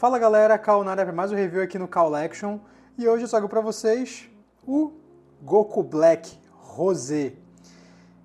Fala galera, Cal na área para mais um review aqui no Collection e hoje eu trago para vocês o Goku Black Rosé.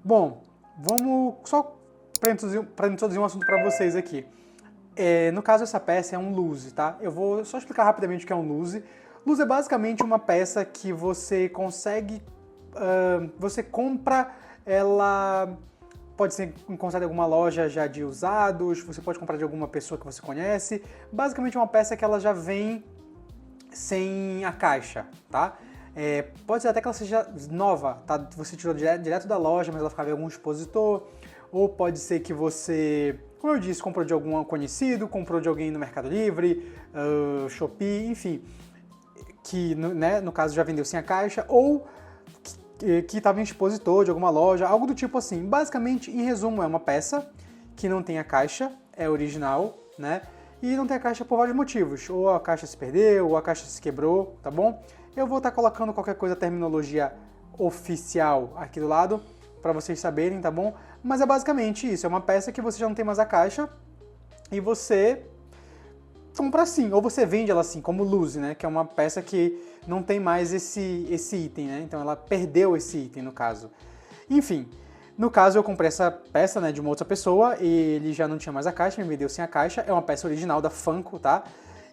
Bom, vamos só para introduzir um assunto para vocês aqui. No caso essa peça é um loose, tá? Eu vou só explicar rapidamente o que é um loose. Loose é basicamente uma peça que você consegue, você compra ela. Pode ser encontrado em alguma loja já de usados, você pode comprar de alguma pessoa que você conhece. Basicamente é uma peça que ela já vem sem a caixa, tá? Pode ser até que ela seja nova, tá? Você tirou direto da loja, mas ela ficava em algum expositor. Ou pode ser que você, como eu disse, comprou de algum conhecido, comprou de alguém no Mercado Livre, Shopee, enfim. Que, né, no caso já vendeu sem a caixa, ou que estava em expositor de alguma loja, algo do tipo assim. Basicamente, em resumo, é uma peça que não tem a caixa, é original, né? E não tem a caixa por vários motivos. Ou a caixa se perdeu, ou a caixa se quebrou, tá bom? Eu vou estar colocando qualquer coisa, terminologia oficial aqui do lado, para vocês saberem, tá bom? Mas é basicamente isso, é uma peça que você já não tem mais a caixa e você compra assim, ou você vende ela assim, como loose, né? Que é uma peça que não tem mais esse item, né? Então ela perdeu esse item, no caso. Enfim, no caso eu comprei essa peça, né, de uma outra pessoa, e ele já não tinha mais a caixa, me vendeu sem a caixa. É uma peça original da Funko, tá?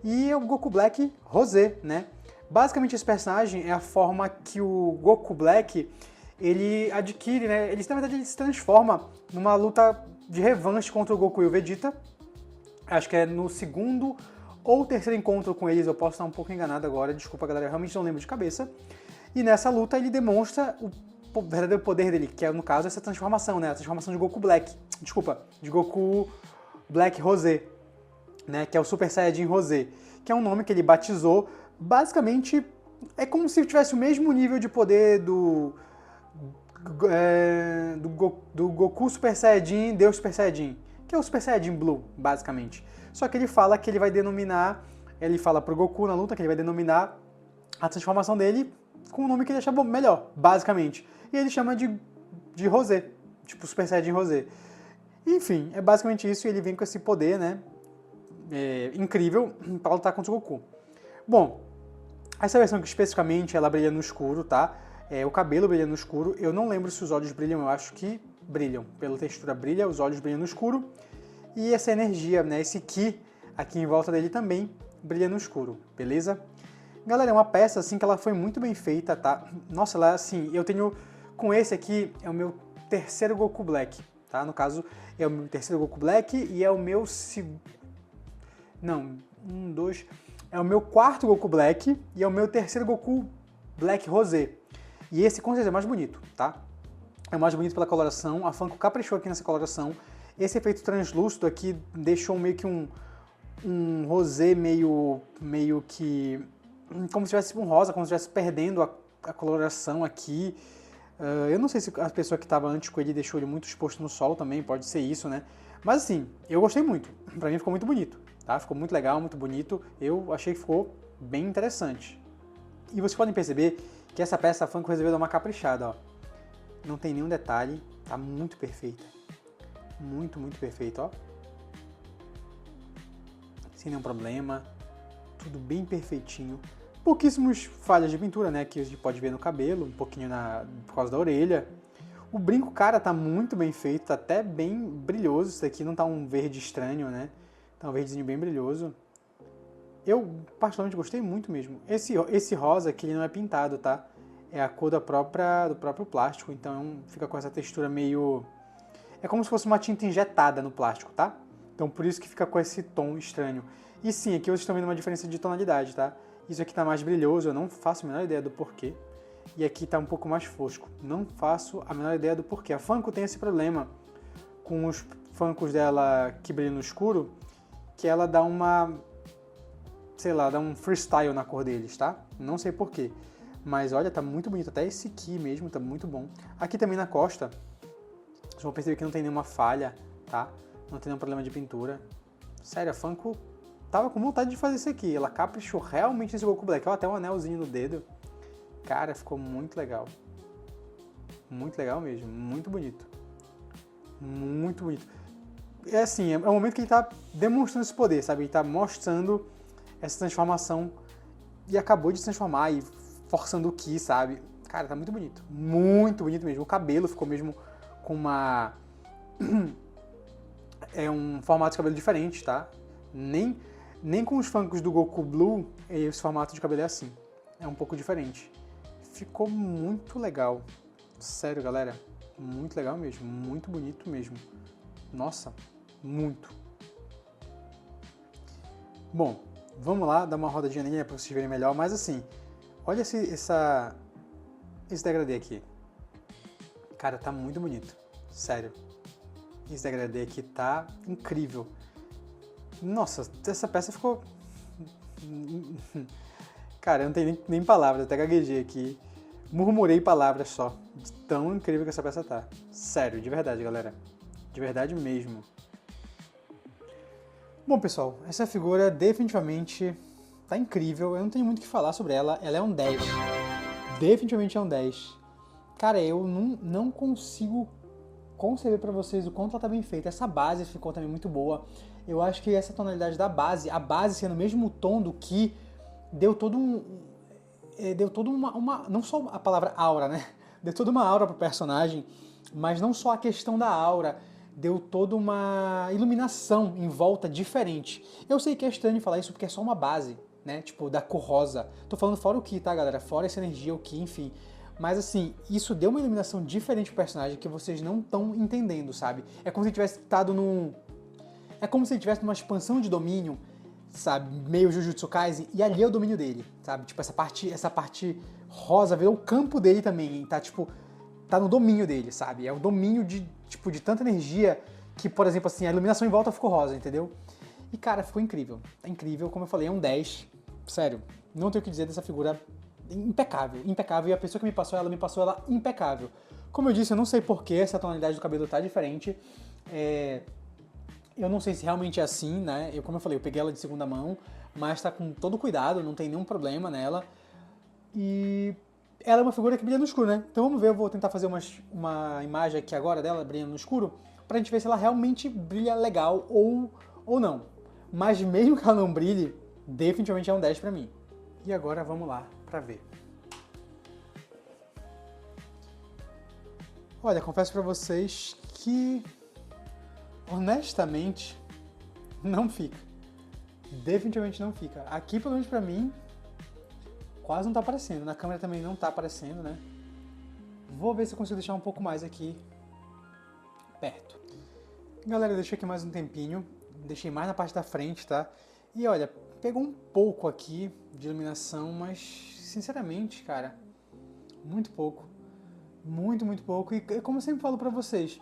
E é o Goku Black Rosé, né? Basicamente esse personagem é a forma que o Goku Black, ele adquire, né? Ele, na verdade, ele se transforma numa luta de revanche contra o Goku e o Vegeta. Acho que é no segundo ou terceiro encontro com eles, eu posso estar um pouco enganado agora, desculpa galera, eu realmente não lembro de cabeça. E nessa luta ele demonstra o verdadeiro poder dele, que é no caso essa transformação, né? A transformação de Goku Black, de Goku Black Rosé, né? Que é o Super Saiyajin Rosé, que é um nome que ele batizou. Basicamente é como se tivesse o mesmo nível de poder do Goku Super Saiyajin, Deus Super Saiyajin, que é o Super Saiyajin Blue, basicamente. Só que ele fala que ele vai denominar, ele fala pro Goku na luta que ele vai denominar a transformação dele com o nome que ele achar melhor, basicamente. E ele chama de Rosé, tipo Super Saiyajin Rosé. Enfim, é basicamente isso, e ele vem com esse poder, né, incrível para lutar contra o Goku. Bom, essa versão aqui especificamente, ela brilha no escuro, tá? O cabelo brilha no escuro, eu não lembro se os olhos brilham, eu acho que brilham. Pela textura brilha, os olhos brilham no escuro. E essa energia, né, esse Ki aqui em volta dele também brilha no escuro, beleza? Galera, é uma peça assim que ela foi muito bem feita, tá? Nossa, ela assim, eu tenho, com esse aqui, é o meu terceiro Goku Black, tá? No caso, é o meu terceiro Goku Black e é o meu é o meu quarto Goku Black e é o meu terceiro Goku Black Rosé. E esse com certeza é mais bonito, tá? É mais bonito pela coloração, a Funko caprichou aqui nessa coloração. Esse efeito translúcido aqui deixou meio que um rosé meio que como se tivesse um rosa, como se estivesse perdendo a coloração aqui. Eu não sei se a pessoa que estava antes com ele deixou ele muito exposto no sol também, pode ser isso, né? Mas assim, eu gostei muito. Pra mim ficou muito bonito, tá? Ficou muito legal, muito bonito. Eu achei que ficou bem interessante. E vocês podem perceber que essa peça a Funko resolveu dar uma caprichada, ó. Não tem nenhum detalhe, tá muito perfeita. Muito, muito perfeito, ó. Sem nenhum problema, tudo bem perfeitinho. Pouquíssimos falhas de pintura, né, que a gente pode ver no cabelo, um pouquinho por causa da orelha. O brinco, cara, tá muito bem feito, tá até bem brilhoso. Isso aqui não tá um verde estranho, né? Tá um verdezinho bem brilhoso. Eu, particularmente, gostei muito mesmo. Esse rosa aqui, ele não é pintado, tá? É a cor do próprio plástico, então fica com essa textura meio... É como se fosse uma tinta injetada no plástico, tá? Então por isso que fica com esse tom estranho. E sim, aqui vocês estão vendo uma diferença de tonalidade, tá? Isso aqui tá mais brilhoso, eu não faço a menor ideia do porquê. E aqui tá um pouco mais fosco. Não faço a menor ideia do porquê. A Funko tem esse problema com os Funkos dela que brilham no escuro, que ela dá uma... sei lá, dá um freestyle na cor deles, tá? Não sei porquê. Mas olha, tá muito bonito. Até esse aqui mesmo tá muito bom. Aqui também na costa, vocês vão perceber que não tem nenhuma falha, tá? Não tem nenhum problema de pintura. Sério, a Funko tava com vontade de fazer isso aqui. Ela caprichou realmente nesse Goku Black. Olha, até um anelzinho no dedo. Cara, ficou muito legal. Muito legal mesmo. Muito bonito. Muito bonito. É assim, é o momento que ele tá demonstrando esse poder, sabe? Ele tá mostrando essa transformação e acabou de se transformar e forçando o Ki, sabe? Cara, tá muito bonito mesmo. O cabelo ficou mesmo com uma... um formato de cabelo diferente, tá? Nem com os Funkos do Goku Blue, esse formato de cabelo é assim. É um pouco diferente. Ficou muito legal. Sério, galera. Muito legal mesmo. Muito bonito mesmo. Nossa, muito. Bom, vamos lá dar uma rodadinha nele para vocês verem melhor. Mas assim, olha esse degradê aqui. Cara, tá muito bonito. Sério. Esse degradê aqui tá incrível. Nossa, essa peça ficou... Cara, eu não tenho nem palavras, até gaguejei aqui. Murmurei palavras só, de tão incrível que essa peça tá. Sério, de verdade, galera. De verdade mesmo. Bom, pessoal, essa figura definitivamente tá incrível. Eu não tenho muito o que falar sobre ela. Ela é um 10. Definitivamente é um 10. Cara, eu não consigo conceber pra vocês o quanto ela tá bem feita. Essa base ficou também muito boa. Eu acho que essa tonalidade da base, a base sendo o mesmo tom do Ki, deu todo uma... Não só a palavra aura, né? Deu toda uma aura pro personagem, mas não só a questão da aura, deu toda uma iluminação em volta diferente. Eu sei que é estranho falar isso porque é só uma base, né? Tipo, da cor rosa. Tô falando fora o Ki, tá, galera? Fora essa energia, o Ki, enfim. Mas assim, isso deu uma iluminação diferente pro personagem que vocês não estão entendendo, sabe? É como se ele tivesse estado num... É como se ele tivesse numa expansão de domínio, sabe? Meio Jujutsu Kaisen, e ali é o domínio dele, sabe? Tipo, essa parte rosa virou o campo dele também, tá, tipo, tá no domínio dele, sabe? É o domínio de tanta energia que, por exemplo, assim, a iluminação em volta ficou rosa, entendeu? E, cara, ficou incrível. É incrível, como eu falei, é um 10. Sério, não tenho o que dizer dessa figura. Impecável, impecável. E a pessoa que me passou ela impecável. Como eu disse, eu não sei por que essa tonalidade do cabelo tá diferente. Eu não sei se realmente é assim, né? Como eu falei, eu peguei ela de segunda mão, mas tá com todo cuidado, não tem nenhum problema nela. E ela é uma figura que brilha no escuro, né? Então vamos ver, eu vou tentar fazer uma imagem aqui agora dela brilhando no escuro, pra gente ver se ela realmente brilha legal ou não. Mas mesmo que ela não brilhe, definitivamente é um 10 pra mim. E agora vamos lá pra ver. Olha, confesso pra vocês que, honestamente, não fica. Definitivamente não fica. Aqui, pelo menos pra mim, quase não tá aparecendo. Na câmera também não tá aparecendo, né? Vou ver se eu consigo deixar um pouco mais aqui perto. Galera, eu deixei aqui mais um tempinho. Deixei mais na parte da frente, tá? E olha, pegou um pouco aqui de iluminação, mas, sinceramente, cara, muito pouco. Muito, muito pouco. E como eu sempre falo pra vocês,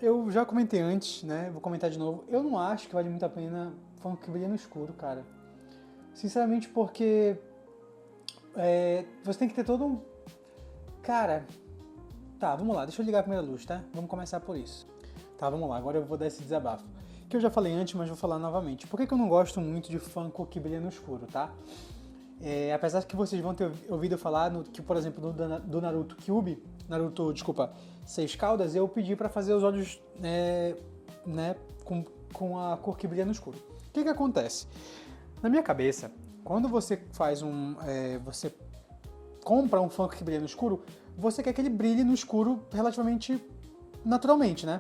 eu já comentei antes, né? Vou comentar de novo. Eu não acho que vale muito a pena Funk que brilha no escuro, cara. Sinceramente, porque você tem que ter todo um... Cara, tá, vamos lá. Deixa eu ligar a primeira luz, tá? Vamos começar por isso. Tá, vamos lá. Agora eu vou dar esse desabafo. Que eu já falei antes, mas vou falar novamente. Por que eu não gosto muito de Funko que brilha no escuro, tá? Apesar que vocês vão ter ouvido eu falar que, por exemplo, do Naruto Kyuubi, desculpa, 6 caudas, eu pedi pra fazer os olhos né, com a cor que brilha no escuro. O que acontece? Na minha cabeça, quando você faz você compra um Funko que brilha no escuro, você quer que ele brilhe no escuro relativamente naturalmente, né?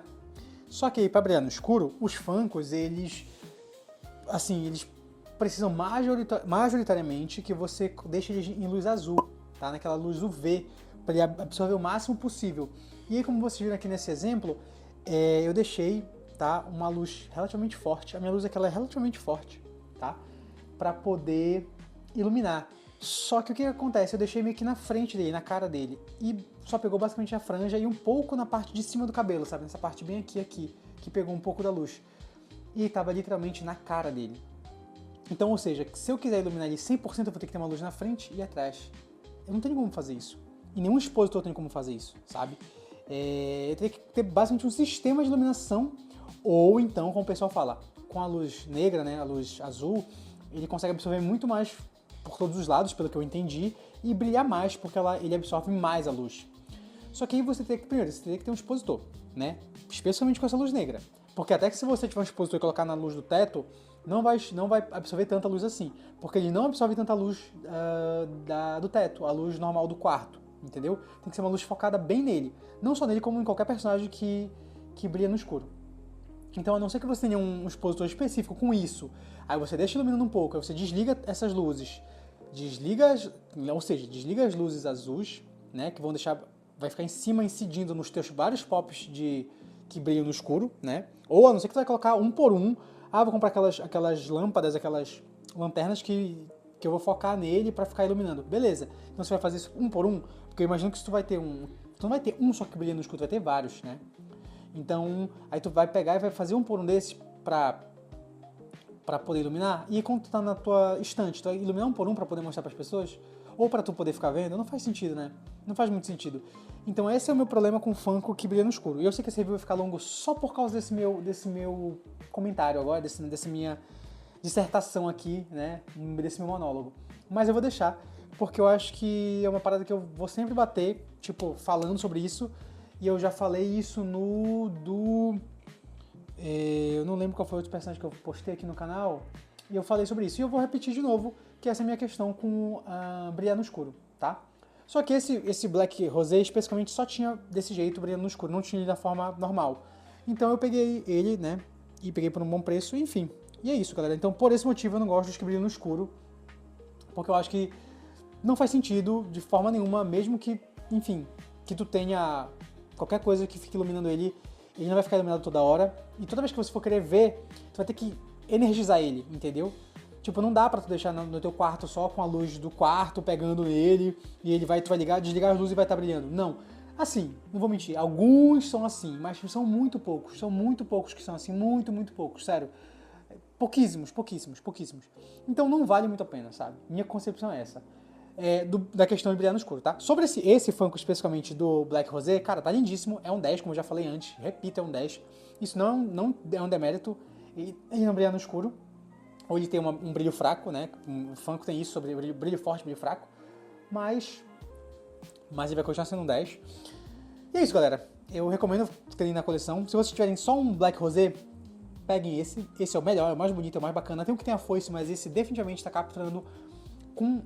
Só que aí, pra brilhar no escuro, os Funkos, eles precisam majoritariamente que você deixe eles em luz azul, tá? Naquela luz UV, para ele absorver o máximo possível. E aí, como vocês viram aqui nesse exemplo, eu deixei, tá, uma luz relativamente forte. A minha luz aqui ela é relativamente forte, tá? Para poder iluminar. Só que o que acontece? Eu deixei meio que na frente dele, na cara dele, e só pegou basicamente a franja e um pouco na parte de cima do cabelo, sabe? Nessa parte bem aqui, que pegou um pouco da luz. E estava literalmente na cara dele. Então, ou seja, se eu quiser iluminar ele 100%, eu vou ter que ter uma luz na frente e atrás. Eu não tenho como fazer isso. E nenhum expositor tem como fazer isso, sabe? Eu teria que ter basicamente um sistema de iluminação, ou então, como o pessoal fala, com a luz negra, né, a luz azul, ele consegue absorver muito mais por todos os lados, pelo que eu entendi, e brilhar mais, porque ele absorve mais a luz. Só que aí você teria que ter um expositor, né? Especialmente com essa luz negra. Porque até que se você tiver um expositor e colocar na luz do teto, não vai absorver tanta luz assim, porque ele não absorve tanta luz do teto, a luz normal do quarto, entendeu? Tem que ser uma luz focada bem nele, não só nele, como em qualquer personagem que brilha no escuro. Então, a não ser que você tenha um expositor específico com isso, aí você deixa iluminando um pouco, aí você desliga essas luzes, desliga as luzes azuis, né, que vai ficar em cima, incidindo nos teus vários pops que brilham no escuro, né, ou a não ser que tu vai colocar um por um, vou comprar aquelas lâmpadas, aquelas lanternas que eu vou focar nele para ficar iluminando, beleza, então você vai fazer isso um por um, porque eu imagino que tu não vai ter um só que brilha no escuro, tu vai ter vários, né. Então, aí tu vai pegar e vai fazer um por um desses pra poder iluminar, e quando tu tá na tua estante, tu vai iluminar um por um pra poder mostrar pras pessoas, ou pra tu poder ficar vendo, não faz sentido, né? Não faz muito sentido. Então esse é o meu problema com o Funko que brilha no escuro. E eu sei que esse review vai ficar longo só por causa desse meu comentário agora, dessa minha dissertação aqui, né? Desse meu monólogo. Mas eu vou deixar, porque eu acho que é uma parada que eu vou sempre bater, tipo, falando sobre isso. E eu já falei isso eu não lembro qual foi o outro personagem que eu postei aqui no canal. E eu falei sobre isso. E eu vou repetir de novo, que essa é a minha questão com brilhar no escuro, tá? Só que esse Black Rosé especificamente só tinha desse jeito, brilhando no escuro. Não tinha ele da forma normal. Então eu peguei ele, né? E peguei por um bom preço, enfim. E é isso, galera. Então por esse motivo eu não gosto dos que brilham no escuro. Porque eu acho que não faz sentido de forma nenhuma, mesmo que, enfim, que tu tenha qualquer coisa que fique iluminando ele não vai ficar iluminado toda hora. E toda vez que você for querer ver, tu vai ter que energizar ele, entendeu? Tipo, não dá pra tu deixar no teu quarto só com a luz do quarto pegando nele e tu vai desligar as luzes e vai estar brilhando. Não. Assim, não vou mentir, alguns são assim, mas são muito poucos que são assim, muito poucos, sério. Pouquíssimos. Então não vale muito a pena, sabe? Minha concepção é essa. Da questão de brilhar no escuro, tá? Sobre esse Funko especificamente do Black Rosé, cara, tá lindíssimo, é um 10, como eu já falei antes, repito, é um 10. Isso não é um demérito, ele não brilha no escuro, ou ele tem um brilho fraco, né? O Funko tem isso sobre brilho forte, brilho fraco, mas ele vai continuar sendo um 10. E é isso, galera. Eu recomendo terem na coleção. Se vocês tiverem só um Black Rosé, peguem esse é o melhor, é o mais bonito, é o mais bacana. Tem um que tem a foice, mas esse definitivamente tá capturando com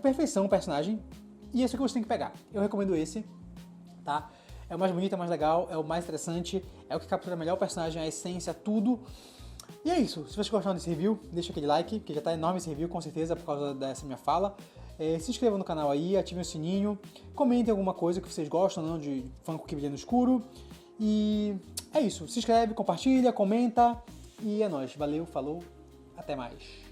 perfeição o personagem, e esse é o que você tem que pegar. Eu recomendo esse, tá? É o mais bonito, é o mais legal, é o mais interessante, é o que captura melhor o personagem, a essência, tudo. E é isso. Se vocês gostaram desse review, deixa aquele like, que já tá enorme esse review, com certeza, por causa dessa minha fala. Se inscrevam no canal aí, ativem o sininho, comentem alguma coisa que vocês gostam, não, de Funko que brilha no escuro. E é isso. Se inscreve, compartilha, comenta, e é nóis. Valeu, falou, até mais.